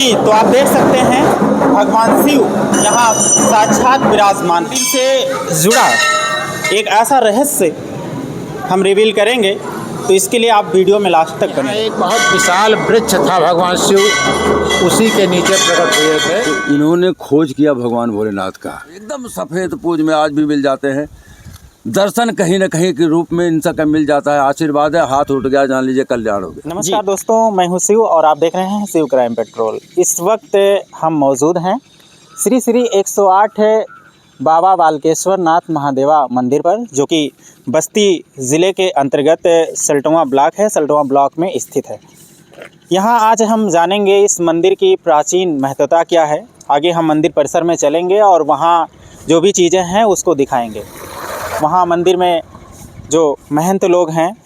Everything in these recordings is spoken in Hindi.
तो आप देख सकते हैं भगवान शिव यहाँ साक्षात विराजमान से जुड़ा एक ऐसा रहस्य हम रिवील करेंगे, तो इसके लिए आप वीडियो में लास्ट तक बने। एक बहुत विशाल वृक्ष था, भगवान शिव उसी के नीचे प्रकट हुए थे। तो इन्होंने खोज किया भगवान भोलेनाथ का, एकदम सफ़ेद पूज में आज भी मिल जाते हैं दर्शन, कहीं न कहीं के रूप में इनसा का मिल जाता है। आशीर्वाद है, हाथ उठ गया, जान लीजिए कल्याण हो गया। नमस्कार दोस्तों, मैं हूं शिव और आप देख रहे हैं शिव क्राइम पेट्रोल। इस वक्त हम मौजूद हैं श्री श्री 108 बाबा बालकेश्वर नाथ महादेवा मंदिर पर, जो कि बस्ती ज़िले के अंतर्गत सल्टवा ब्लॉक है, सल्टवा ब्लॉक में स्थित है। यहाँ आज हम जानेंगे इस मंदिर की प्राचीन महत्वता क्या है। आगे हम मंदिर परिसर में चलेंगे और वहाँ जो भी चीज़ें हैं उसको दिखाएंगे। वहाँ मंदिर में जो महंत लोग हैं,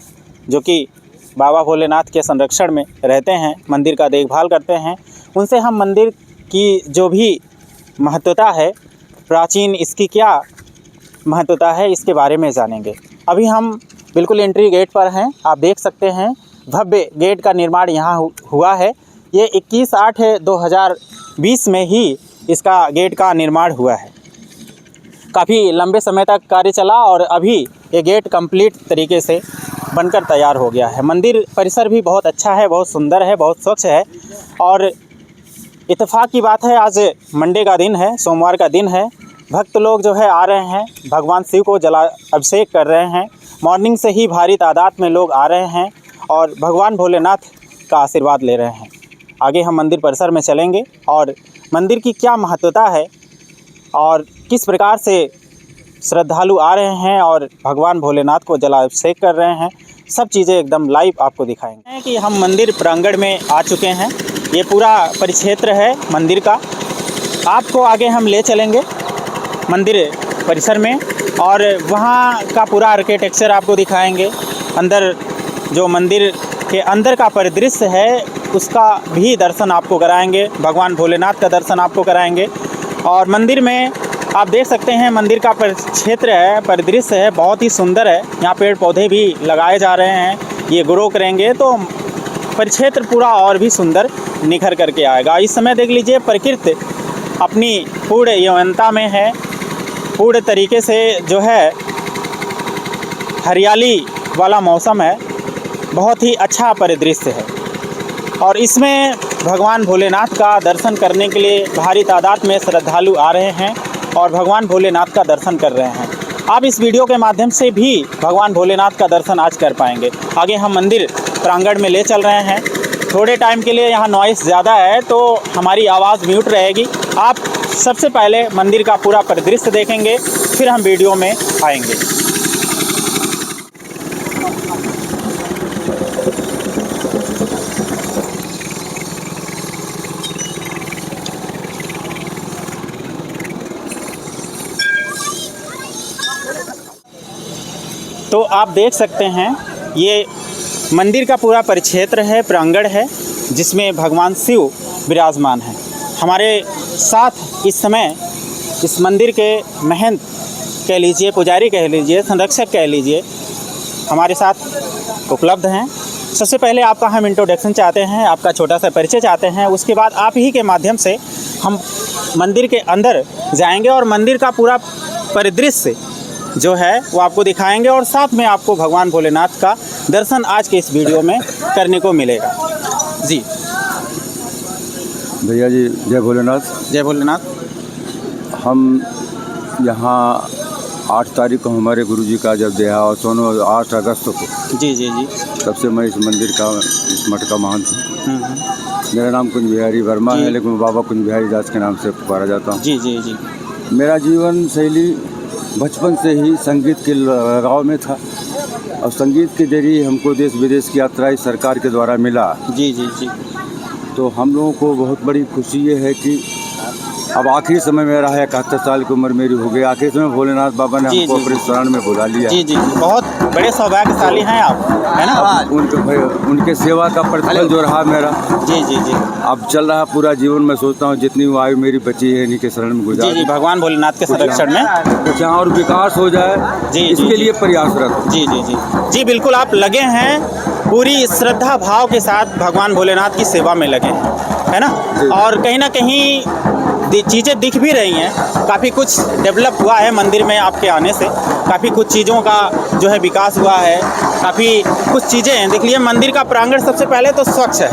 जो कि बाबा भोलेनाथ के संरक्षण में रहते हैं, मंदिर का देखभाल करते हैं, उनसे हम मंदिर की जो भी महत्वता है, प्राचीन इसकी क्या महत्वता है, इसके बारे में जानेंगे। अभी हम बिल्कुल एंट्री गेट पर हैं। आप देख सकते हैं भव्य गेट का निर्माण यहाँ हुआ है। ये 21/8/2020 में ही इसका गेट का निर्माण हुआ है। काफ़ी लंबे समय तक कार्य चला और अभी ये गेट कंप्लीट तरीके से बनकर तैयार हो गया है। मंदिर परिसर भी बहुत अच्छा है, बहुत सुंदर है, बहुत स्वच्छ है। और इत्तेफाक की बात है, आज मंडे का दिन है, सोमवार का दिन है। भक्त लोग जो है आ रहे हैं, भगवान शिव को जला अभिषेक कर रहे हैं। मॉर्निंग से ही भारी तादाद में लोग आ रहे हैं और भगवान भोलेनाथ का आशीर्वाद ले रहे हैं। आगे हम मंदिर परिसर में चलेंगे और मंदिर की क्या महत्वता है और किस प्रकार से श्रद्धालु आ रहे हैं और भगवान भोलेनाथ को जलाभिषेक कर रहे हैं, सब चीज़ें एकदम लाइव आपको दिखाएंगे। कि हम मंदिर प्रांगण में आ चुके हैं। ये पूरा परिक्षेत्र है मंदिर का। आपको आगे हम ले चलेंगे मंदिर परिसर में और वहाँ का पूरा आर्किटेक्चर आपको दिखाएंगे। अंदर जो मंदिर के अंदर का परिदृश्य है उसका भी दर्शन आपको कराएंगे, भगवान भोलेनाथ का दर्शन आपको कराएंगे। और मंदिर में आप देख सकते हैं मंदिर का परिक्षेत्र है, परिदृश्य है, बहुत ही सुंदर है। यहाँ पेड़ पौधे भी लगाए जा रहे हैं, ये ग्रो करेंगे तो परिक्षेत्र पूरा और भी सुंदर निखर करके आएगा। इस समय देख लीजिए प्रकृति अपनी पूर्ण यौवनता में है, पूर्ण तरीके से जो है हरियाली वाला मौसम है, बहुत ही अच्छा परिदृश्य है। और इसमें भगवान भोलेनाथ का दर्शन करने के लिए भारी तादाद में श्रद्धालु आ रहे हैं और भगवान भोलेनाथ का दर्शन कर रहे हैं। आप इस वीडियो के माध्यम से भी भगवान भोलेनाथ का दर्शन आज कर पाएंगे। आगे हम मंदिर प्रांगण में ले चल रहे हैं। थोड़े टाइम के लिए यहाँ नॉइस ज़्यादा है तो हमारी आवाज़ म्यूट रहेगी। आप सबसे पहले मंदिर का पूरा परिदृश्य देखेंगे, फिर हम वीडियो में आएंगे। तो आप देख सकते हैं ये मंदिर का पूरा परिक्षेत्र है, प्रांगण है, जिसमें भगवान शिव विराजमान हैं। हमारे साथ इस समय इस मंदिर के महंत कह लीजिए, पुजारी कह लीजिए, संरक्षक कह लीजिए, हमारे साथ उपलब्ध हैं। सबसे पहले आपका हम इंट्रोडक्शन चाहते हैं, आपका छोटा सा परिचय चाहते हैं। उसके बाद आप ही के माध्यम से हम मंदिर के अंदर जाएंगे और मंदिर का पूरा परिदृश्य जो है वो आपको दिखाएंगे और साथ में आपको भगवान भोलेनाथ का दर्शन आज के इस वीडियो में करने को मिलेगा। जी भैया जी, जय भोलेनाथ। जय भोलेनाथ। हम यहाँ 8 तारीख को हमारे गुरुजी का जब देहावसान हुआ, 8 अगस्त को, जी जी जी, तब से मैं इस मंदिर का, इस मठ का महंत हूँ। मेरा नाम कुंज बिहारी वर्मा है, लेकिन बाबा कुंज बिहारी दास के नाम से पुकारा जाता हूँ। जी जी जी। मेरा जीवन शैली बचपन से ही संगीत के लगाव में था और संगीत के जरिए हमको देश विदेश की यात्राएं सरकार के द्वारा मिला। जी जी जी। तो हम लोगों को बहुत बड़ी खुशी ये है कि अब आखिरी समय मेरा है, 71 साल की उम्र मेरी हो गई। आखिरी समय भोलेनाथ बाबा ने हमको अपने शरण में बुला लिया। जी जी, बहुत बड़े सौभाग्यशाली हैं आप, है ना। उनके सेवा का प्रतिफल जो रहा मेरा। जी जी जी। अब चल रहा पूरा जीवन। मैं सोचता हूँ जितनी आयु मेरी बची है इन्हीं के शरण में गुजार। जी जी, भगवान भोलेनाथ के संरक्षण में कुछ और विकास हो जाए, जी इसके लिए प्रयासरत। जी जी जी जी, बिल्कुल आप लगे हैं, पूरी श्रद्धा भाव के साथ भगवान भोलेनाथ की सेवा में लगे हैं। है ना। और कहीं ना कहीं चीज़ें दिख भी रही हैं, काफ़ी कुछ डेवलप हुआ है मंदिर में आपके आने से, काफ़ी कुछ चीज़ों का जो है विकास हुआ है, काफ़ी कुछ चीज़ें हैं। देख लीजिए मंदिर का प्रांगण सबसे पहले तो स्वच्छ है,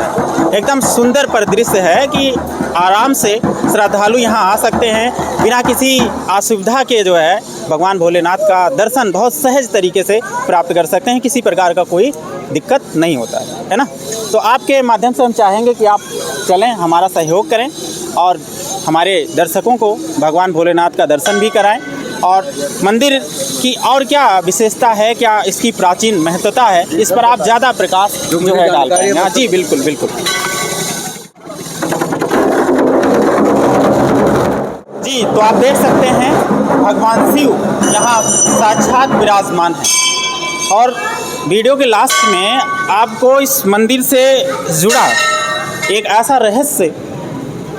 एकदम सुंदर परिदृश्य है कि आराम से श्रद्धालु यहाँ आ सकते हैं बिना किसी असुविधा के, जो है भगवान भोलेनाथ का दर्शन बहुत सहज तरीके से प्राप्त कर सकते हैं, किसी प्रकार का कोई दिक्कत नहीं होता है ना। तो आपके माध्यम से हम चाहेंगे कि आप चलें, हमारा सहयोग करें और हमारे दर्शकों को भगवान भोलेनाथ का दर्शन भी कराएं। और मंदिर की और क्या विशेषता है, क्या इसकी प्राचीन महत्वता है, इस पर आप ज़्यादा प्रकाश जो है डाल पाएंगे। हाँ जी, बिल्कुल बिल्कुल जी। तो आप देख सकते हैं भगवान शिव यहाँ साक्षात विराजमान है। और वीडियो के लास्ट में आपको इस मंदिर से जुड़ा एक ऐसा रहस्य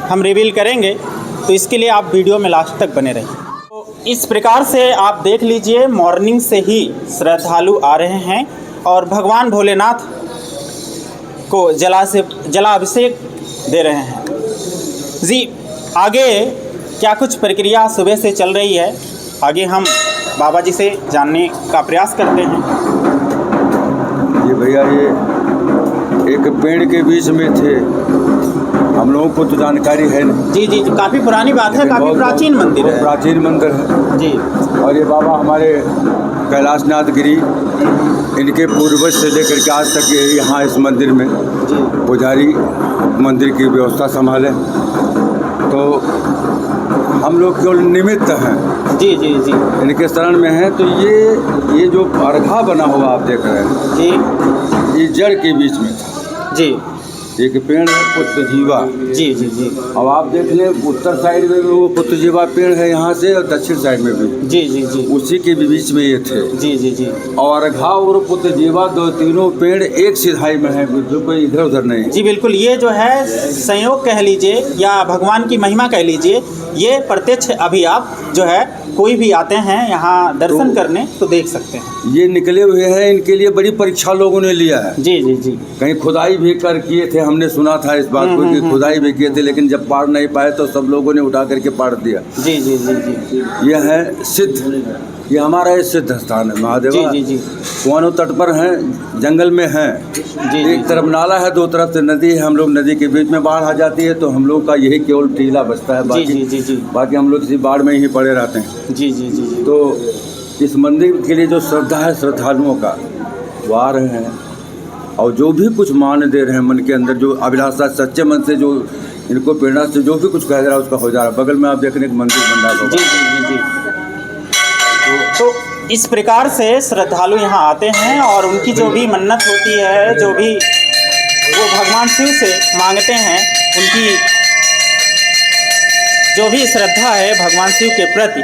हम रिवील करेंगे, तो इसके लिए आप वीडियो में लास्ट तक बने रहें। तो इस प्रकार से आप देख लीजिए मॉर्निंग से ही श्रद्धालु आ रहे हैं और भगवान भोलेनाथ को जलाभिषेक दे रहे हैं जी। आगे क्या कुछ प्रक्रिया सुबह से चल रही है, आगे हम बाबा जी से जानने का प्रयास करते हैं। ये भैया ये एक पेड़ के बीच में थे, हम लोगों को तो जानकारी है नहीं। जी जी, काफ़ी पुरानी बात है, काफ़ी प्राचीन मंदिर है, प्राचीन मंदिर है जी। और ये बाबा हमारे कैलाशनाथ गिरी, इनके पूर्वज से लेकर के आज तक ये यहाँ इस मंदिर में पुजारी मंदिर की व्यवस्था संभाले। तो हम लोग केवल निमित्त हैं जी जी जी, इनके शरण में हैं। तो ये जो अर्घा बना हुआ आप देख रहे हैं जी, ये जड़ के बीच में था जी। एक पेड़ है पुत्रजीवा। जी जी जी, अब आप देख लें उत्तर साइड में भी वो पुत्रजीवा पेड़ है यहाँ से, और दक्षिण साइड में भी। जी जी जी, उसी के भी बीच में ये थे। जी जी जी। और अर्घा और पुत्रजीवा दो तीनों पेड़ एक सिधाई में है, जो कोई इधर उधर नहीं। जी बिल्कुल, ये जो है संयोग कह लीजिए या भगवान की महिमा कह लीजिए, ये प्रत्यक्ष अभी आप जो है कोई भी आते हैं यहाँ दर्शन करने तो देख सकते हैं। ये निकले हुए हैं, इनके लिए बड़ी परीक्षा लोगों ने लिया है। जी जी जी, कहीं खुदाई भी कर किए थे, हमने सुना था इस बात को कि खुदाई भी किए थे, लेकिन जब पार नहीं पाए तो सब लोगों ने उठा करके पार दिया। जी जी जी जी, ये है सिद्ध, ये हमारा ये सिद्ध स्थान है महादेव। जी जी जी, कुआनो तट पर हैं, जंगल में हैं। जी, एक तरफ नाला है, दो तरफ से नदी है। हम लोग नदी के बीच में बाढ़ आ जाती है तो हम लोग का यही केवल टीला बचता है, बाकी जी जी जी, बाकी हम लोग किसी बाढ़ में ही पड़े रहते हैं। जी जी जी जी। तो इस मंदिर के लिए जो श्रद्धा है श्रद्धालुओं का, वो आ रहे हैं और जो भी कुछ मान दे रहे हैं मन के अंदर, जो अभिलाषा सच्चे मन से, जो इनको प्रेरणा से जो भी कुछ कह रहा है उसका हो जा रहा है। बगल में आप देख रहे हैं मंदिर बन रहा है। जी जी जी, तो इस प्रकार से श्रद्धालु यहाँ आते हैं और उनकी जो भी मन्नत होती है, जो भी वो भगवान शिव से मांगते हैं, उनकी जो भी श्रद्धा है भगवान शिव के प्रति,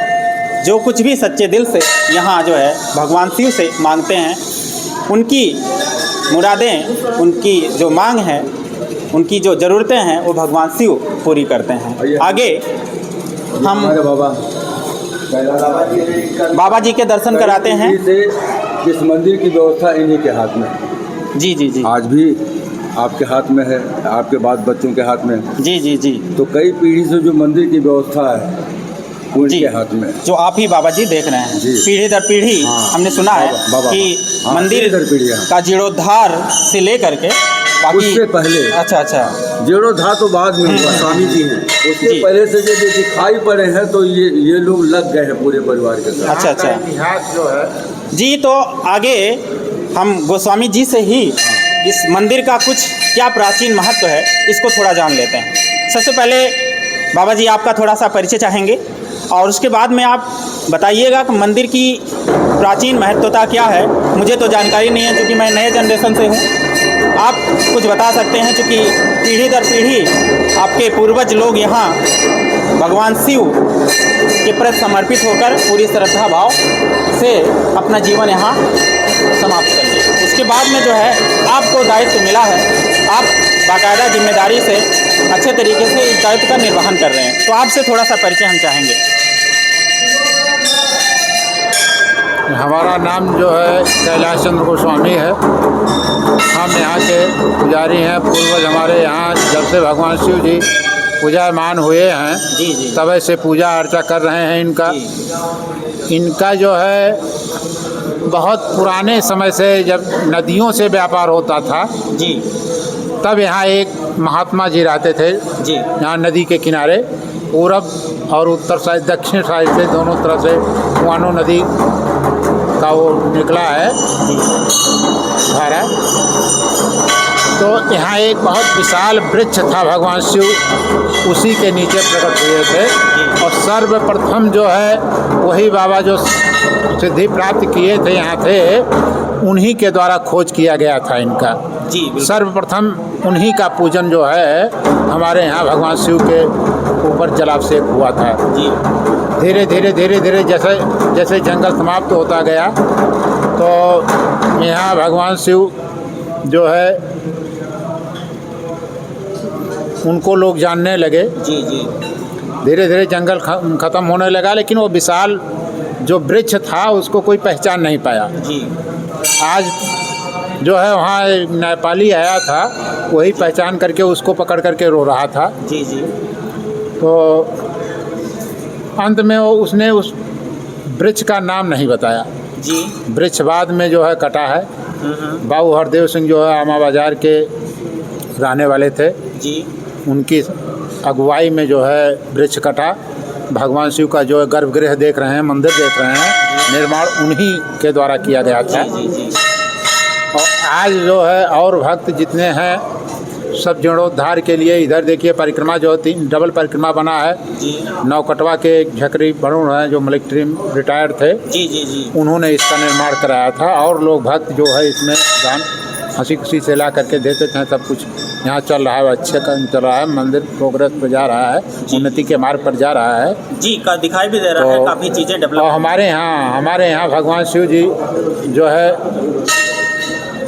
जो कुछ भी सच्चे दिल से यहाँ जो है भगवान शिव से मांगते हैं, उनकी मुरादें, उनकी जो मांग है, उनकी जो ज़रूरतें हैं, वो भगवान शिव पूरी करते हैं। आगे हम बाबा जी के दर्शन कराते हैं। इस मंदिर की व्यवस्था इन्हीं के हाथ में। जी जी जी, आज भी आपके हाथ में है, आपके बाद बच्चों के हाथ में है। जी जी जी, तो कई पीढ़ी से जो मंदिर की व्यवस्था है उनके हाथ में, जो आप ही बाबा जी देख रहे हैं, पीढ़ी दर पीढ़ी। हाँ, हमने सुना है कि मंदिर का जीर्णोद्धार से लेकर के उससे पहले, अच्छा अच्छा, जीर्णोद्धार तो बाद में हुआ, स्वामी जी हैं, उसके पहले से जो दिखाई पड़े हैं तो ये लोग लग गए हैं पूरे परिवार के साथ। अच्छा अच्छा, इतिहास जो है जी। तो आगे हम गोस्वामी जी से ही इस मंदिर का कुछ क्या प्राचीन महत्व है इसको थोड़ा जान लेते हैं। सबसे पहले बाबा जी आपका थोड़ा सा परिचय चाहेंगे और उसके बाद में आप बताइएगा कि मंदिर की प्राचीन महत्वता क्या है। मुझे तो जानकारी नहीं है क्योंकि मैं नए जनरेशन से हूँ। आप कुछ बता सकते हैं क्योंकि पीढ़ी दर पीढ़ी आपके पूर्वज लोग यहाँ भगवान शिव के प्रति समर्पित होकर पूरी श्रद्धा भाव से अपना जीवन यहाँ समाप्त कर दिया। उसके बाद में जो है आपको दायित्व मिला है, आप बाकायदा जिम्मेदारी से अच्छे तरीके से इस दायित्व का निर्वहन कर रहे हैं। तो आपसे थोड़ा सा परिचय हम चाहेंगे। हमारा नाम जो है कैलाश चंद्र गोस्वामी है। हम यहाँ के पुजारी हैं। पूर्वज हमारे यहाँ जब से भगवान शिव जी पूजामान हुए हैं जी जी तब से पूजा अर्चा कर रहे हैं। इनका जो है बहुत पुराने समय से जब नदियों से व्यापार होता था जी तब यहाँ एक महात्मा जी रहते थे जी यहाँ नदी के किनारे। पूरब और उत्तर साइड दक्षिण साइड से दोनों तरफ से कुआनो नदी का वो निकला है धारा। तो यहाँ एक बहुत विशाल वृक्ष था, भगवान शिव उसी के नीचे प्रकट हुए थे। और सर्वप्रथम जो है वही बाबा जो सिद्धि प्राप्त किए थे यहाँ थे, उन्हीं के द्वारा खोज किया गया था इनका। जी सर्वप्रथम उन्हीं का पूजन जो है हमारे यहाँ भगवान शिव के ऊपर जलाभिषेक हुआ था। जी धीरे धीरे जैसे जैसे जंगल समाप्त होता गया तो यहाँ भगवान शिव जो है उनको लोग जानने लगे। जी जी धीरे धीरे जंगल ख़त्म होने लगा, लेकिन वो विशाल जो वृक्ष था उसको कोई पहचान नहीं पाया। जी आज जो है वहाँ नेपाली आया था, वही पहचान करके उसको पकड़ करके रो रहा था। जी जी तो अंत में वो उसने उस वृक्ष का नाम नहीं बताया। जी वृक्ष बाद में जो है कटा है। बाबू हरदेव सिंह जो है आमा बाजार के रहने वाले थे, जी उनकी अगुवाई में जो है वृक्ष कटा। भगवान शिव का जो है गर्भगृह देख रहे हैं, मंदिर देख रहे हैं, निर्माण उन्हीं के द्वारा किया गया था। जी जी और आज जो है और भक्त जितने हैं सब जीर्णोद्धार के लिए इधर देखिए परिक्रमा जो डबल परिक्रमा बना है। जी नौकटवा के झकरी वरुण हैं जो मिलिट्री रिटायर्ड थे, जी जी जी उन्होंने इसका निर्माण कराया था। और लोग भक्त जो है इसमें दान हंसी खुशी से ला करके देते थे। सब कुछ यहाँ चल रहा है, अच्छे काम चल रहा है, मंदिर प्रोग्रेस पर जा रहा है, उन्नति के मार्ग पर जा रहा है। जी का दिखाई भी दे रहा है, काफ़ी चीज़ें डेवलप। और हमारे यहाँ भगवान शिव जी जो है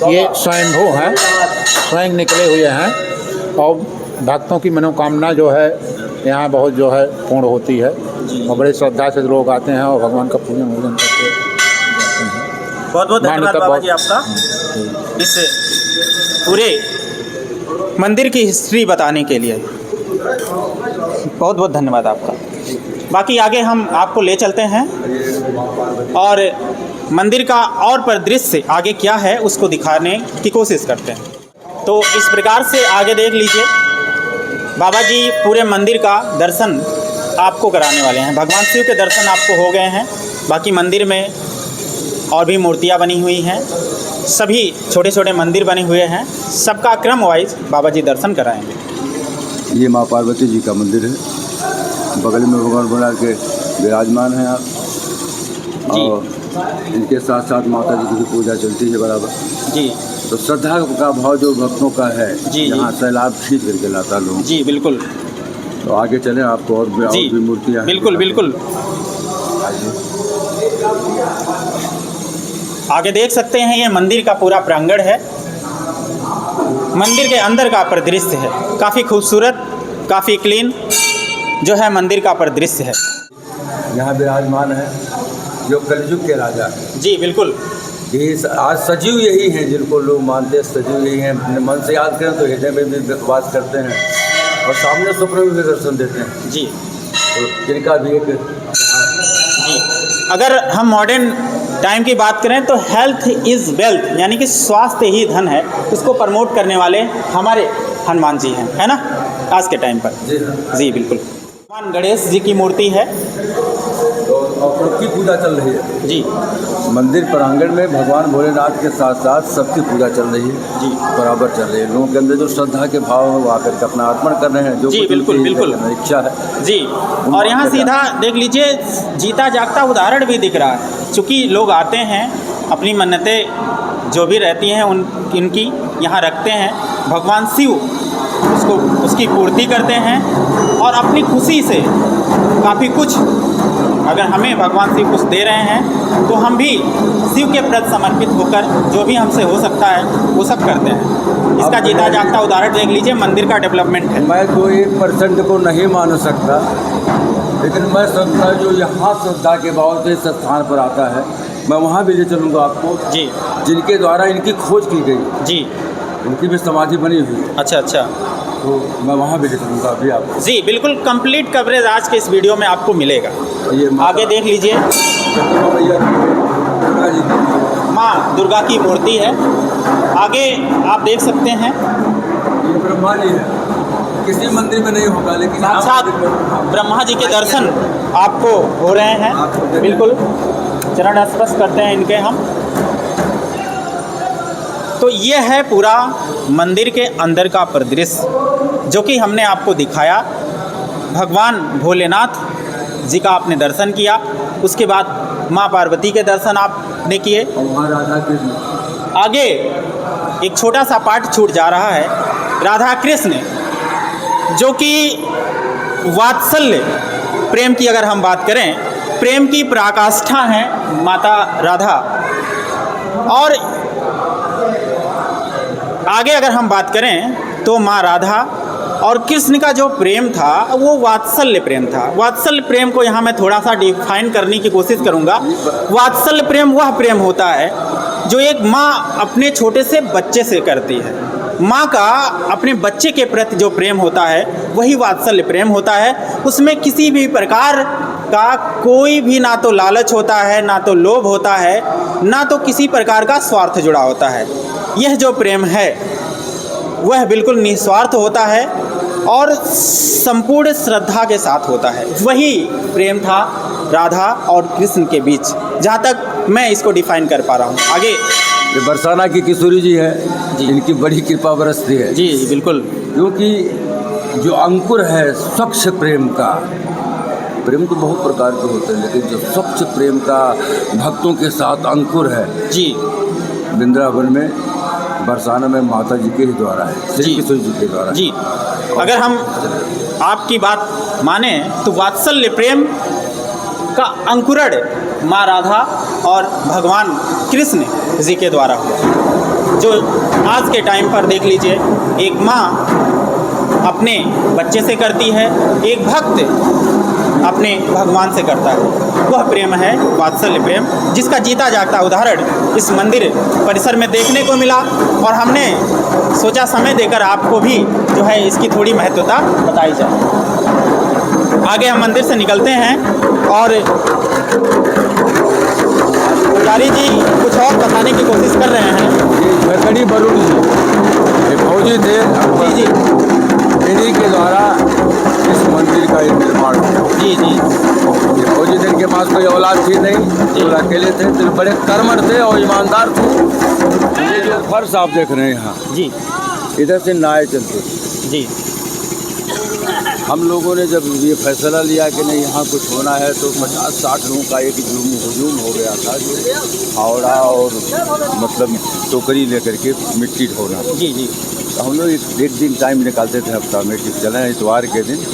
ये स्वयंभू हैं, स्वयं निकले हुए हैं। और भक्तों की मनोकामना जो है यहाँ बहुत जो है पूर्ण होती है। और बड़े श्रद्धा से लोग आते हैं और भगवान का पूजन वूजन करते हैं। बहुत बहुत धन्यवाद बाबा जी आपका इस पूरे मंदिर की हिस्ट्री बताने के लिए। बहुत बहुत धन्यवाद आपका। बाकी आगे हम आपको ले चलते हैं और मंदिर का और परिदृश्य आगे क्या है उसको दिखाने की कोशिश करते हैं। तो इस प्रकार से आगे देख लीजिए, बाबा जी पूरे मंदिर का दर्शन आपको कराने वाले हैं। भगवान शिव के दर्शन आपको हो गए हैं। बाकी मंदिर में और भी मूर्तियाँ बनी हुई हैं, सभी छोटे छोटे मंदिर बने हुए हैं। सबका क्रम वाइज बाबा जी दर्शन कराएंगे। ये माँ पार्वती जी का मंदिर है, बगल में भगवान बना के विराजमान हैं आप। और इनके साथ साथ माता जी की पूजा चलती है बराबर। जी तो श्रद्धा का भाव जो भक्तों का है जी यहाँ सैलाब खींच करके लाता लोग। जी बिल्कुल। तो आगे चलें, आपको और भी मूर्तियाँ बिल्कुल बिल्कुल आगे देख सकते हैं। ये मंदिर का पूरा प्रांगण है, मंदिर के अंदर का परिदृश्य है। काफ़ी खूबसूरत, काफ़ी क्लीन जो है मंदिर का परिदृश्य है। यहाँ विराजमान है जो कलयुग के राजा हैं। जी बिल्कुल। ये आज सजीव यही हैं जिनको लोग मानते हैं, सजीव यही हैं। अपने मन से याद करें तो हृदय में भी वास करते हैं और सामने स्वप्न में भी दर्शन देते हैं। जी तो जिनका भी एक जी अगर हम मॉडर्न टाइम की बात करें तो हेल्थ इज़ वेल्थ, यानी कि स्वास्थ्य ही धन है, उसको प्रमोट करने वाले हमारे हनुमान जी हैं, है ना, आज के टाइम पर। जी बिल्कुल। भगवान गणेश जी की मूर्ति है और सबकी पूजा चल रही है। जी मंदिर प्रांगण में भगवान भोलेनाथ के साथ साथ सबकी पूजा चल रही है। जी बराबर चल रही है। लोगों के अंदर जो श्रद्धा के भाव है वो आकर के अपना अर्पण कर रहे हैं। जो जी बिल्कुल बिल्कुल इच्छा है जी। और यहाँ सीधा देख लीजिए जीता जागता उदाहरण भी दिख रहा है। चूँकि लोग आते हैं अपनी मन्नतें जो भी रहती हैं इनकी यहाँ रखते हैं, भगवान शिव उसकी पूर्ति करते हैं और अपनी खुशी से काफ़ी कुछ, अगर हमें भगवान शिव कुछ दे रहे हैं तो हम भी शिव के प्रति समर्पित होकर जो भी हमसे हो सकता है वो सब करते हैं। इसका जीता जागता उदाहरण देख लीजिए, मंदिर का डेवलपमेंट है। मैं तो 1% को नहीं मान सकता, लेकिन मैं श्रद्धा जो यहाँ श्रद्धा के भाव से इस स्थान पर आता है मैं वहाँ भी ले चलूँगा आपको, जी जिनके द्वारा इनकी खोज की गई, जी। इनकी भी समाधि बनी हुई है, अच्छा अच्छा। तो मैं वहाँ भी ले चलूँगा अभी आपको। जी बिल्कुल, कंप्लीट कवरेज आज के इस वीडियो में आपको मिलेगा। ये आगे देख लीजिए, दुर्गा जी की माँ दुर्गा की मूर्ति है। आगे आप देख सकते हैं ये ब्रह्मा जी है, किसी मंदिर में नहीं होगा लेकिन साक्षात ब्रह्मा जी के दर्शन आपको हो रहे हैं। बिल्कुल, चरण स्पर्श करते हैं इनके हम। तो ये है पूरा मंदिर के अंदर का परिदृश्य जो कि हमने आपको दिखाया। भगवान भोलेनाथ जी का आपने दर्शन किया, उसके बाद माँ पार्वती के दर्शन आपने किए। और वहाँ राधा कृष्ण, आगे एक छोटा सा पार्ट छूट जा रहा है, राधा कृष्ण जो कि वात्सल्य प्रेम की अगर हम बात करें, प्रेम की पराकाष्ठा है माता राधा। और आगे अगर हम बात करें तो माँ राधा और कृष्ण का जो प्रेम था वो वात्सल्य प्रेम था। वात्सल्य प्रेम को यहाँ मैं थोड़ा सा डिफाइन करने की कोशिश करूँगा। वात्सल्य प्रेम वह प्रेम होता है जो एक माँ अपने छोटे से बच्चे से करती है। माँ का अपने बच्चे के प्रति जो प्रेम होता है वही वात्सल्य प्रेम होता है। उसमें किसी भी प्रकार का कोई भी ना तो लालच होता है, ना तो लोभ होता है, ना तो किसी प्रकार का स्वार्थ जुड़ा होता है। यह जो प्रेम है वह बिल्कुल निस्वार्थ होता है और संपूर्ण श्रद्धा के साथ होता है। वही प्रेम था राधा और कृष्ण के बीच, जहाँ तक मैं इसको डिफाइन कर पा रहा हूँ। आगे ये बरसाना की किशोरी जी है, इनकी बड़ी कृपा बरसती है। जी बिल्कुल, क्योंकि जो अंकुर है स्वच्छ प्रेम का, प्रेम तो बहुत प्रकार के होते हैं लेकिन जो स्वच्छ प्रेम का भक्तों के साथ अंकुर है जी वृंदावन में, बरसाना में माता जी के ही द्वारा है, श्री जी। किशोर जी के द्वारा। जी, अगर हम आपकी बात माने तो वात्सल्य प्रेम का अंकुरण माँ राधा और भगवान कृष्ण जी के द्वारा हुआ। जो आज के टाइम पर देख लीजिए, एक माँ अपने बच्चे से करती है, एक भक्त अपने भगवान से करता है, वह प्रेम है वात्सल्य प्रेम, जिसका जीता जागता उदाहरण इस मंदिर परिसर में देखने को मिला। और हमने सोचा समय देकर आपको भी जो है इसकी थोड़ी महत्वता बताई जाए। आगे हम मंदिर से निकलते हैं और पुजारी जी कुछ और बताने की कोशिश कर रहे हैं। ये गढ़ी वरुण जी ये फौजी थे, जी जी इन्हीं के द्वारा इस मंदिर का ये निर्माण हुआ। जी जी ये फौजी थे, इनके पास कोई औलाद थी नहीं, वो अकेले थे, तो बड़े कर्मठ थे और ईमानदार थे। ये जो फर्श आप देख रहे हैं यहाँ, जी इधर से नाव चलती थी। जी हम लोगों ने जब ये फैसला लिया कि नहीं यहाँ कुछ होना है, तो 50-60 लोगों का एक हजूम हो गया था, जो फावड़ा और मतलब टोकरी लेकर के मिट्टी ढोना। जी जी तो हम लोग एक दिन टाइम निकालते थे हफ्ता में कि चलें इतवार के दिन,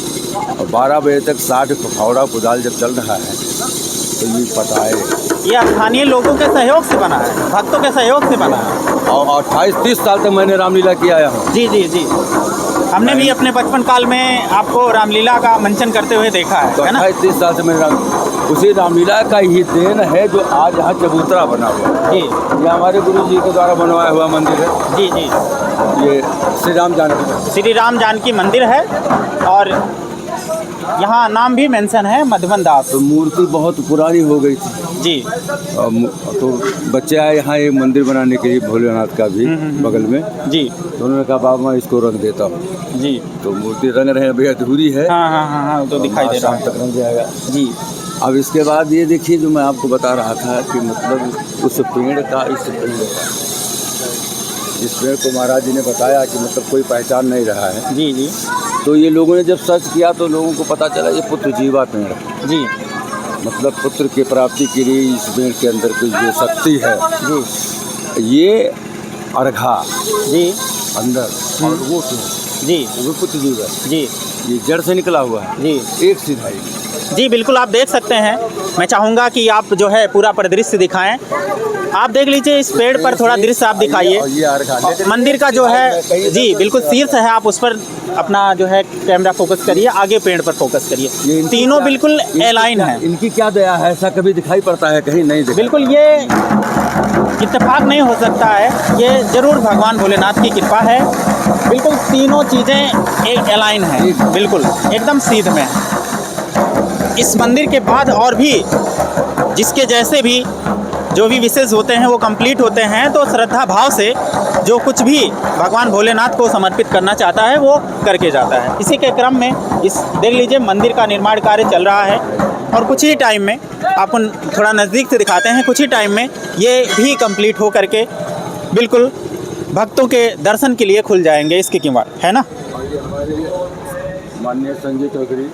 और 12 बजे तक 60 फावड़ा कुदाल जब चल रहा है तो ये पता है ये स्थानीय लोगों के सहयोग से बना है, भक्तों के सहयोग से बना है। और 28-30 साल तक मैंने रामलीला किया यहाँ। जी जी जी, हमने भी अपने बचपन काल में आपको रामलीला का मंचन करते हुए देखा तो है ना। 28-30 साल से मैंने उसी रामलीला का ही देन है जो आज यहाँ चबूतरा बना हुआ है। जी ये हमारे गुरु जी के द्वारा बनवाया हुआ मंदिर है। जी जी, ये श्री राम जानकी मंदिर है और यहाँ नाम भी मेंशन है मधुबन दास। तो मूर्ति बहुत पुरानी हो गई थी जी, तो बच्चे आए यहाँ एक मंदिर बनाने के लिए भोलेनाथ का भी बगल में। जी तो उन्होंने कहा बाबा मैं इसको रंग देता हूँ। जी, तो मूर्ति रंग रहे हैं, अभी अधूरी है। हाँ हाँ हाँ हाँ, तो दिखाई दे रहा शाम तक रंग जाएगा। है। जी अब इसके बाद ये देखिए जो मैं आपको बता रहा था कि मतलब उस पेड़ का इस पेड़ का, जिस पेड़ को महाराज जी ने बताया कि मतलब कोई पहचान नहीं रहा है। जी जी तो ये लोगों ने जब सर्च किया तो लोगों को पता चला ये पुत्र जीवा पेड़ है। जी, मतलब पुत्र की प्राप्ति के लिए इस पेड़ के अंदर की जो शक्ति है जी ये अर्घा जी अंदर और वो पेड़ जी वो पुत्र जीव है। जी ये जड़ से निकला हुआ है, जी एक सीधा ही। जी बिल्कुल, आप देख सकते हैं। मैं चाहूँगा कि आप जो है पूरा परिदृश्य दिखाएं। आप देख लीजिए, इस पेड़ पर थोड़ा दृश्य आप दिखाइए। और ये अर्घा मंदिर का जो है जी बिल्कुल शीर्ष है, आप उस पर अपना जो है कैमरा फोकस करिए, आगे पेड़ पर फोकस करिए। तीनों बिल्कुल एलाइन है। इनकी क्या दया है, ऐसा कभी दिखाई पड़ता है कहीं? नहीं दिखाई। बिल्कुल, ये इत्तेफाक नहीं हो सकता है, ये जरूर भगवान भोलेनाथ की कृपा है। बिल्कुल तीनों चीज़ें एक एलाइन है, बिल्कुल एकदम सीध में है। इस मंदिर के बाद और भी जिसके जैसे भी जो भी विशेष होते हैं वो कंप्लीट होते हैं, तो श्रद्धा भाव से जो कुछ भी भगवान भोलेनाथ को समर्पित करना चाहता है वो करके जाता है। इसी के क्रम में इस देख लीजिए मंदिर का निर्माण कार्य चल रहा है, और कुछ ही टाइम में आपको थोड़ा नज़दीक से दिखाते हैं। कुछ ही टाइम में ये भी कंप्लीट हो करके बिल्कुल भक्तों के दर्शन के लिए खुल जाएंगे इसके किवाड़, है ना। और ये हमारे माननीय संजय चौधरी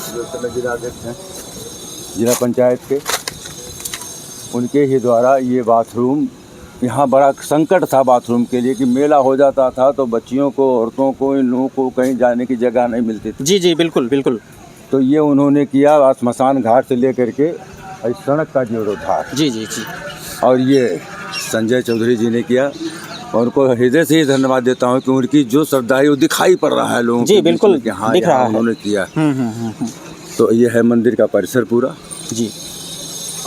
जो समय जिलाध्यक्ष हैं जिला पंचायत के, उनके ही द्वारा ये बाथरूम, यहाँ बड़ा संकट था बाथरूम के लिए कि मेला हो जाता था तो बच्चियों को, औरतों को, इन लोगों को कहीं जाने की जगह नहीं मिलती थी। जी जी बिल्कुल बिल्कुल। तो ये उन्होंने किया, श्मशान घाट से लेकर के इस सड़क का जीर्णोद्धार, जी जी जी। और ये संजय चौधरी जी ने किया। और उनको हृदय से ही धन्यवाद देता हूँ कि उनकी जो श्रद्धा है वो दिखाई पड़ रहा है लोगों जी बिल्कुल कि हाँ दिख रहा है, उन्होंने किया। तो ये है मंदिर का परिसर पूरा जी।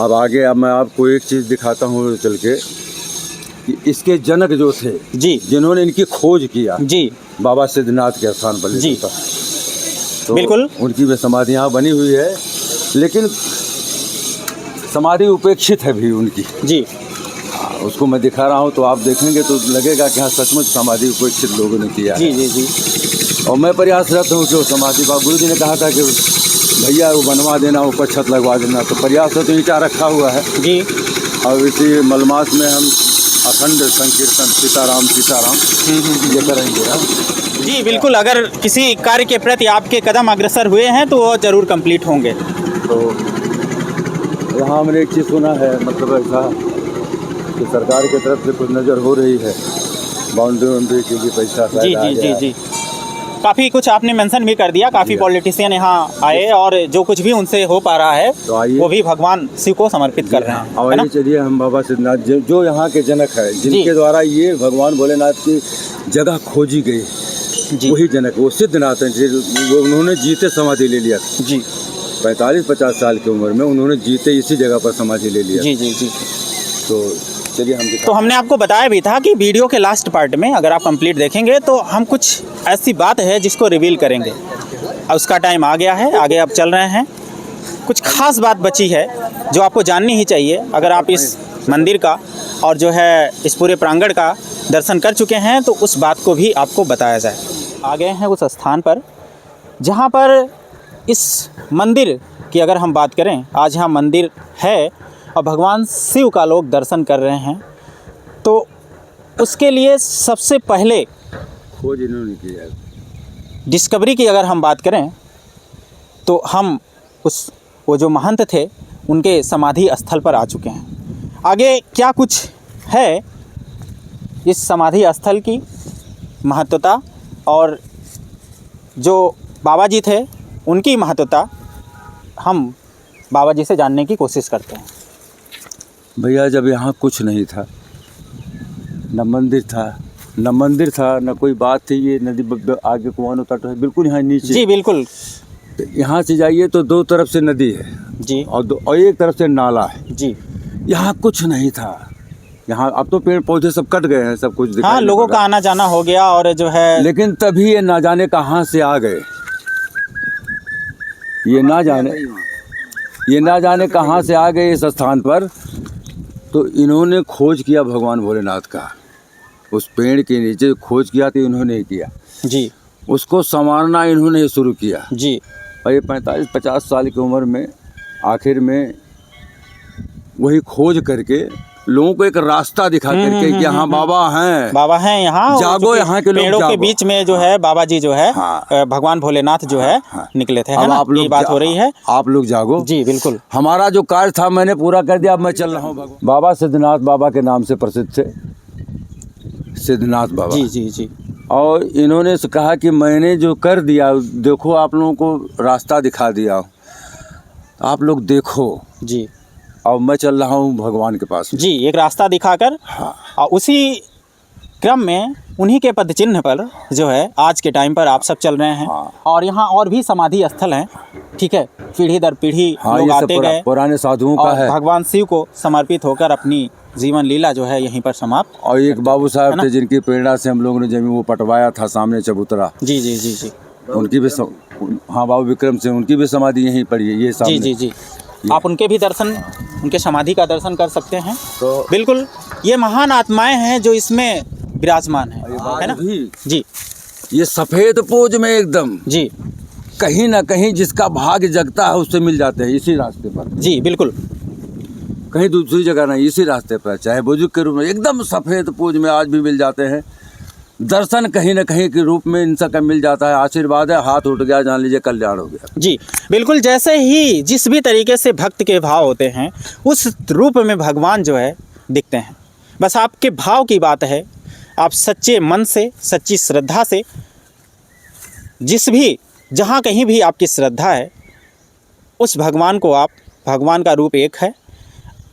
अब आगे अब मैं आपको एक चीज़ दिखाता हूँ चल के कि इसके जनक जो थे जी, जिन्होंने इनकी खोज किया जी बाबा सिद्धनाथ के स्थान पर जी, तो बिल्कुल उनकी भी समाधि यहाँ बनी हुई है, लेकिन समाधि उपेक्षित है भी उनकी जी। उसको मैं दिखा रहा हूँ तो आप देखेंगे तो लगेगा कि हाँ सचमुच समाधि उपेक्षित लोगों ने किया जी जी जी। और मैं प्रयासरत हूँ कि वो समाधि बाबा गुरु जी ने कहा था कि भैया वो बनवा देना, ऊपर छत लगवा देना, तो प्रयासरत ईंटा रखा हुआ है जी। और इसी मलमास में हम अखंड संकीर्तन सीताराम सीताराम ये करेंगे। जी बिल्कुल, अगर किसी कार्य के प्रति आपके कदम अग्रसर हुए हैं तो वो जरूर कंप्लीट होंगे। तो यहाँ हमने एक चीज़ सुना है, मतलब ऐसा कि सरकार की तरफ से कुछ नज़र हो रही है, बाउंड्री के लिए पैसा जी जी जी जी। काफ़ी कुछ आपने मेंशन भी कर दिया, काफ़ी पॉलिटिशियन यहाँ आए और जो कुछ भी उनसे हो पा रहा है तो आइए, वो भी भगवान शिव को समर्पित कर रहे हैं, है ना। आइए चलिए हम बाबा सिद्धनाथ जो यहाँ के जनक है, जिनके द्वारा ये भगवान भोलेनाथ की जगह खोजी गई, वही जनक वो सिद्धनाथ हैं। वो उन्होंने जीते समाधि ले लिया जी। 45-50 साल की उम्र में उन्होंने जीते इसी जगह पर समाधि ले लिया। जी जी जी। तो चलिए हम तो हमने आपको बताया भी था कि वीडियो के लास्ट पार्ट में अगर आप कंप्लीट देखेंगे तो हम कुछ ऐसी बात है जिसको रिवील करेंगे। अब उसका टाइम आ गया है, आगे अब चल रहे हैं। कुछ खास बात बची है जो आपको जाननी ही चाहिए अगर आप इस मंदिर का और जो है इस पूरे प्रांगण का दर्शन कर चुके हैं, तो उस बात को भी आपको बताया जाए। आ गए हैं उस स्थान पर जहाँ पर इस मंदिर की अगर हम बात करें, आज यहाँ मंदिर है और भगवान शिव का लोग दर्शन कर रहे हैं, तो उसके लिए सबसे पहले खोज इन्होंने किया है। डिस्कवरी की अगर हम बात करें तो हम वो जो महंत थे उनके समाधि स्थल पर आ चुके हैं। आगे क्या कुछ है इस समाधि स्थल की महत्वता और जो बाबा जी थे उनकी महत्वता हम बाबा जी से जानने की कोशिश करते हैं। भैया जब यहाँ कुछ नहीं था, न मंदिर था न कोई बात थी, ये नदी आगे कुआनो तट है बिल्कुल यहाँ नीचे। जी बिल्कुल। यहाँ से जाइए तो दो तरफ से नदी है जी और एक तरफ से नाला है जी। यहाँ कुछ नहीं था। यहाँ अब तो पेड़ पौधे सब कट गए हैं, सब कुछ दिखाई हाँ, नहीं लोगों पड़ का रहा। आना जाना हो गया और जो है, लेकिन तभी ये ना जाने कहाँ से आ गए, ये ना जाने कहाँ से आ गए इस स्थान पर। तो इन्होंने खोज किया भगवान भोलेनाथ का, उस पेड़ के नीचे खोज किया तो इन्होंने किया जी, उसको संवारना इन्होंने ही शुरू किया जी। और ये 45-50 साल की उम्र में आखिर में वही खोज करके लोगों को एक रास्ता दिखा करके कि हाँ बाबा हैं यहाँ, जागो, यहाँ के लोग पेड़ों के जागो। बीच में जो है बाबा जी जो है, हाँ। भगवान भोलेनाथ जो है निकले थे, है अब ना। आप लोग ये बात हो रही है, आप लोग जागो। जी बिल्कुल। हमारा जो कार्य था मैंने पूरा कर दिया, अब मैं चल रहा हूँ। बाबा सिद्धनाथ बाबा के नाम से प्रसिद्ध थे सिद्धनाथ बाबा। जी जी जी। और इन्होंने कहा कि मैंने जो कर दिया, देखो आप लोगों को रास्ता दिखा दिया, आप लोग देखो जी और मैं चल रहा हूँ भगवान के पास। जी, एक रास्ता दिखाकर। हाँ। और उसी क्रम में उन्हीं के पद चिन्ह पर जो है आज के टाइम पर आप सब चल रहे हैं। हाँ। और यहाँ और भी समाधि स्थल हैं, ठीक है, पीढ़ी दर पीढ़ी हाँ, लोग ये सब आते गए पुराने साधुओं का और है। भगवान शिव को समर्पित होकर अपनी जीवन लीला जो है यहीं पर समाप्त। और एक बाबू है साहब ना? थे जिनकी प्रेरणा से हम लोगों ने जमीन वो पटवाया था सामने चबूतरा, जी जी जी जी उनकी भी हाँ बाबू विक्रम सिंह, उनकी भी समाधि यहीं पड़ी है, ये जी सामने। जी जी, आप उनके भी दर्शन, उनके समाधि का दर्शन कर सकते हैं। तो बिल्कुल, ये महान आत्माएं हैं जो इसमें विराजमान है ना भी जी ये सफेद पोज में एकदम जी कहीं ना कहीं जिसका भाग्य जगता है उससे मिल जाते हैं इसी रास्ते पर, जी बिल्कुल कहीं दूसरी जगह नहीं, इसी रास्ते पर, चाहे बुजुर्ग के रूप में एकदम सफेद पोज में आज भी मिल जाते हैं। दर्शन कहीं ना कहीं के रूप में इनसा का मिल जाता है, आशीर्वाद है, हाथ उठ गया जान लीजिए कल्याण हो गया। जी बिल्कुल, जैसे ही जिस भी तरीके से भक्त के भाव होते हैं उस रूप में भगवान जो है दिखते हैं। बस आपके भाव की बात है, आप सच्चे मन से, सच्ची श्रद्धा से, जिस भी जहाँ कहीं भी आपकी श्रद्धा है उस भगवान को आप, भगवान का रूप एक है,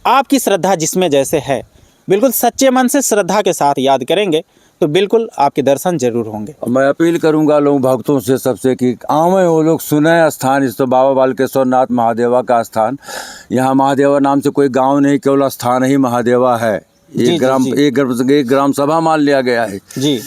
आपकी श्रद्धा जिसमें जैसे है, बिल्कुल सच्चे मन से श्रद्धा के साथ याद करेंगे तो बिल्कुल आपके दर्शन जरूर होंगे। और मैं अपील करूंगा लोग भक्तों से सबसे कि आवे वो लोग सुने स्थान, इस तो बाबा बालकेश्वर नाथ महादेवा का स्थान। यहाँ महादेवा नाम से कोई गांव नहीं, केवल स्थान ही महादेवा है। जी, एक ग्राम सभा मान लिया गया है जी।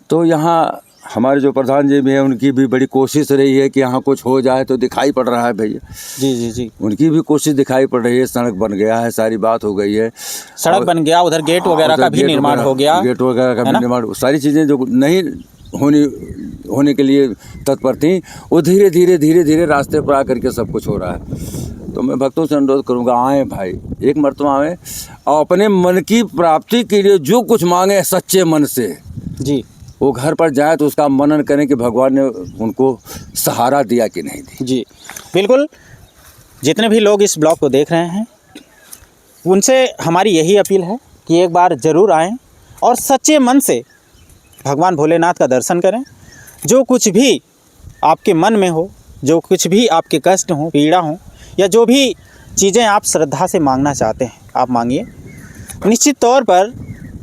तो यहाँ हमारे जो प्रधान जी भी हैं उनकी भी बड़ी कोशिश रही है कि यहाँ कुछ हो जाए, तो दिखाई पड़ रहा है भैया। जी जी जी, उनकी भी कोशिश दिखाई पड़ रही है, सड़क बन गया है, सारी बात हो गई है, सड़क बन गया, उधर गेट वगैरह का भी निर्माण हो गया, गेट वगैरह का भी निर्माण, सारी चीज़ें जो नहीं होने के लिए तत्पर थी वो धीरे धीरे रास्ते पर आकर के सब कुछ हो रहा है। तो मैं भक्तों से अनुरोध करूँगा, आएँ भाई, एक मरतबा आएँ और अपने मन की प्राप्ति के लिए जो कुछ मांगे सच्चे मन से जी, वो घर पर जाए तो उसका मनन करें कि भगवान ने उनको सहारा दिया कि नहीं दिया। जी बिल्कुल, जितने भी लोग इस ब्लॉग को देख रहे हैं उनसे हमारी यही अपील है कि एक बार ज़रूर आएं और सच्चे मन से भगवान भोलेनाथ का दर्शन करें। जो कुछ भी आपके मन में हो, जो कुछ भी आपके कष्ट हो, पीड़ा हो, या जो भी चीज़ें आप श्रद्धा से मांगना चाहते हैं आप मांगिए, निश्चित तौर पर,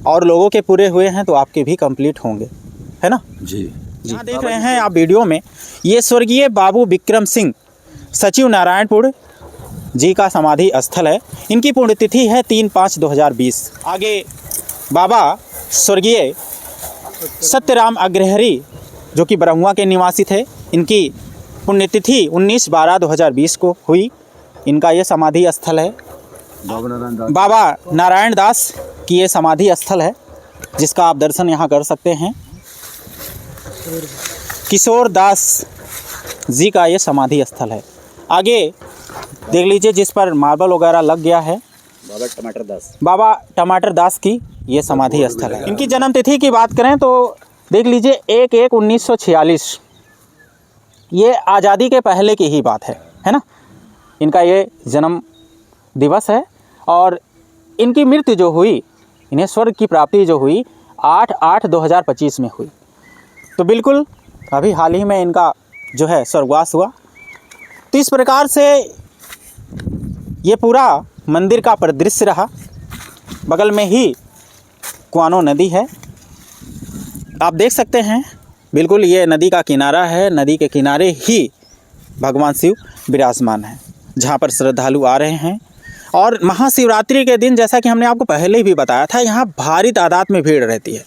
और लोगों के पूरे हुए हैं तो आपके भी कंप्लीट होंगे, है ना जी जी। देख रहे हैं आप वीडियो में, ये स्वर्गीय बाबू विक्रम सिंह सचिव नारायणपुर जी का समाधि स्थल है। इनकी पुण्यतिथि है 3/5/2020। आगे बाबा स्वर्गीय सत्यराम अग्रहरी जो कि ब्रह्मा के निवासी थे, इनकी पुण्यतिथि 19/12/2020 को हुई। इनका ये समाधि स्थल है। बाबा नारायण दास की ये समाधि स्थल है जिसका आप दर्शन यहाँ कर सकते हैं। किशोर दास जी का ये समाधि स्थल है। आगे देख लीजिए जिस पर मार्बल वगैरह लग गया है, बाबा टमाटर दास की ये समाधि स्थल है। इनकी जन्म तिथि की बात करें तो देख लीजिए 1/1/1946, ये आज़ादी के पहले की ही बात है ना। इनका ये जन्म दिवस है और इनकी मृत्यु जो हुई, इन्हें स्वर्ग की प्राप्ति जो हुई 8/8/2025 में हुई। तो बिल्कुल अभी हाल ही में इनका जो है स्वर्गवास हुआ। तो इस प्रकार से ये पूरा मंदिर का परिदृश्य रहा। बगल में ही कुआनो नदी है, आप देख सकते हैं। बिल्कुल ये नदी का किनारा है, नदी के किनारे ही भगवान शिव विराजमान हैं, जहाँ पर श्रद्धालु आ रहे हैं। और महाशिवरात्रि के दिन, जैसा कि हमने आपको पहले ही भी बताया था, यहाँ भारी तादाद में भीड़ रहती है।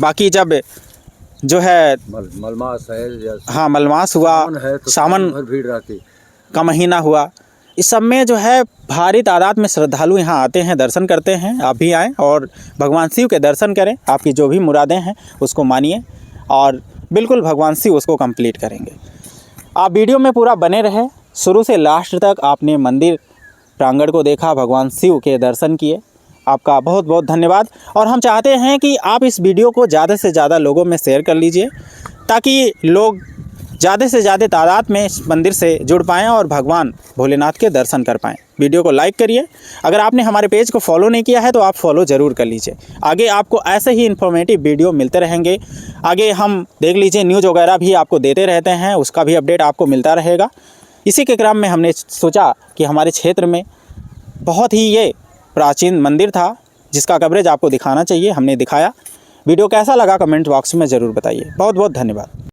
बाकी जब जो है मलमास है, हाँ मलमास हुआ, सावन भीड़ रहती का महीना हुआ, इस सब में जो है भारी तादाद में श्रद्धालु यहाँ आते हैं, दर्शन करते हैं। आप भी आएँ और भगवान शिव के दर्शन करें, आपकी जो भी मुरादें हैं उसको मानिए और बिल्कुल भगवान शिव उसको कंप्लीट करेंगे। आप वीडियो में पूरा बने रहे, शुरू से लास्ट तक आपने मंदिर प्रांगण को देखा, भगवान शिव के दर्शन किए, आपका बहुत बहुत धन्यवाद। और हम चाहते हैं कि आप इस वीडियो को ज़्यादा से ज़्यादा लोगों में शेयर कर लीजिए ताकि लोग ज़्यादा से ज़्यादा तादाद में इस मंदिर से जुड़ पाएँ और भगवान भोलेनाथ के दर्शन कर पाएँ। वीडियो को लाइक करिए। अगर आपने हमारे पेज को फॉलो नहीं किया है तो आप फॉलो ज़रूर कर लीजिए। आगे आपको ऐसे ही इन्फॉर्मेटिव वीडियो मिलते रहेंगे। आगे हम देख लीजिए न्यूज़ वगैरह भी आपको देते रहते हैं, उसका भी अपडेट आपको मिलता रहेगा। इसी के क्रम में हमने सोचा कि हमारे क्षेत्र में बहुत ही ये प्राचीन मंदिर था जिसका कवरेज आपको दिखाना चाहिए, हमने दिखाया। वीडियो कैसा लगा कमेंट बॉक्स में ज़रूर बताइए। बहुत बहुत धन्यवाद।